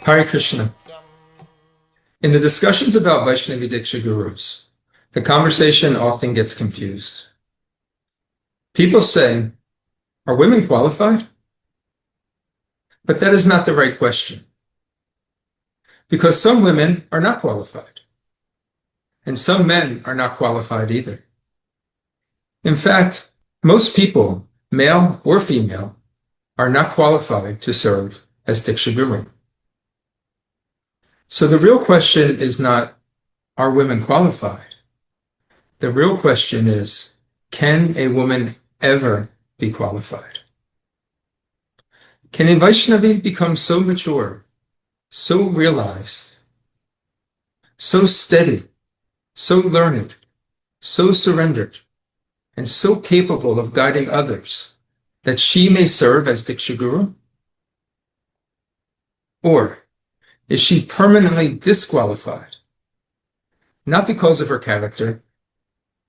Hare Krishna. In the discussions about Vaiṣṇavī dīkṣā-gurus, the conversation often gets confused. People say, are women qualified? But that is not the right question. Because some women are not qualified. And some men are not qualified either. In fact, most people, male or female, are not qualified to serve as dīkṣā-guru. So the real question is not, are women qualified? The real question is, can a woman ever be qualified? Can a Vaiṣṇavī become so mature, so realized, so steady, so learned, so surrendered, and so capable of guiding others that she may serve as dīkṣā-guru? Or is she permanently disqualified? Not because of her character,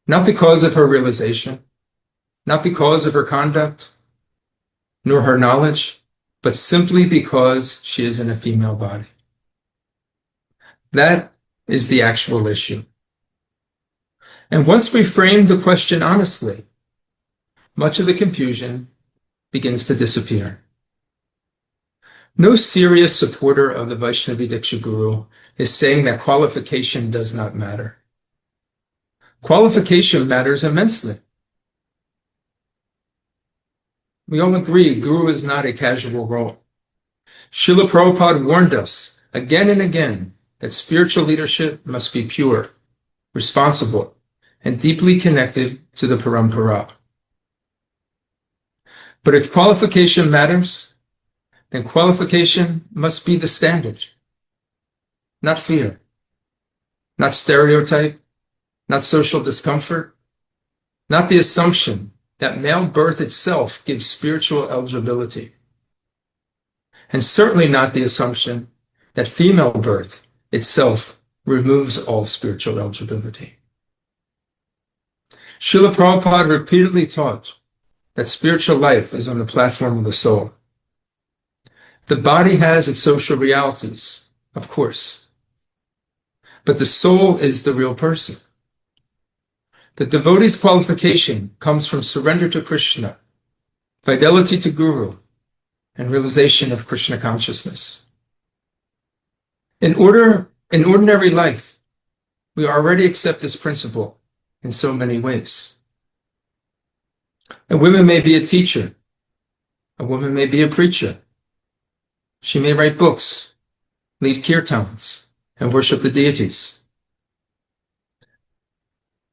not because of her realization, not because of her conduct, nor her knowledge, but simply because she is in a female body. That is the actual issue. And once we frame the question honestly, much of the confusion begins to disappear. No serious supporter of the Vaiṣṇavī dīkṣā-guru is saying that qualification does not matter. Qualification matters immensely. We all agree guru is not a casual role. Śrīla Prabhupāda warned us again and again that spiritual leadership must be pure, responsible, and deeply connected to the parampara. But if qualification matters, then qualification must be the standard, not fear, not stereotype, not social discomfort, not the assumption that male birth itself gives spiritual eligibility, and certainly not the assumption that female birth itself removes all spiritual eligibility. Śrīla Prabhupāda repeatedly taught that spiritual life is on the platform of the soul. The body has its social realities, of course, but the soul is the real person. The devotee's qualification comes from surrender to Krishna, fidelity to Guru, and realization of Krishna consciousness. In ordinary life, we already accept this principle in so many ways. A woman may be a teacher. A woman may be a preacher. She may write books, lead kirtans, and worship the deities.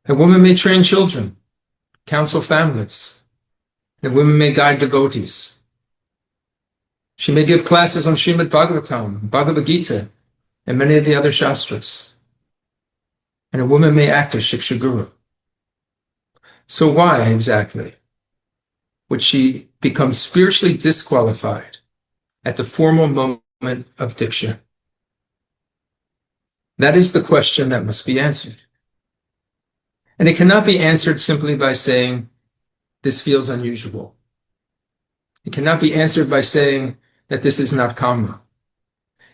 A woman may train children, counsel families. A woman may guide devotees. She may give classes on Srimad Bhagavatam, Bhagavad Gita, and many of the other shastras. And a woman may act as śikṣā-guru. So why exactly would she become spiritually disqualified at the formal moment of dīkṣā? That is the question that must be answered. And it cannot be answered simply by saying, this feels unusual. It cannot be answered by saying that this is not common.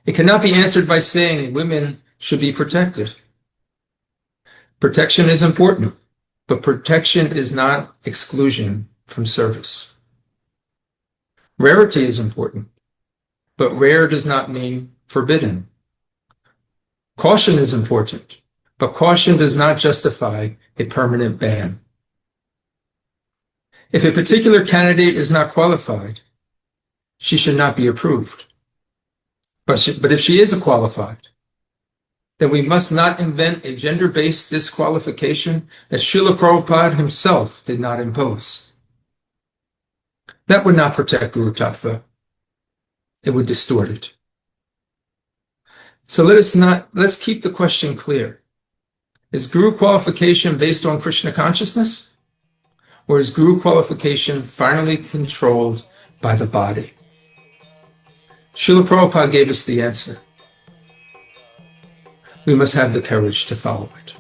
It cannot be answered by saying women should be protected. Protection is important, but protection is not exclusion from service. Rarity is important, but rare does not mean forbidden. Caution is important, but caution does not justify a permanent ban. If a particular candidate is not qualified, she should not be approved. But if she is qualified, then we must not invent a gender-based disqualification that Śrīla Prabhupāda himself did not impose. That would not protect guru-tattva. It would distort it. So let's keep the question clear. Is guru qualification based on Krishna consciousness? Or is guru qualification finally controlled by the body? Śrīla Prabhupāda gave us the answer. We must have the courage to follow it.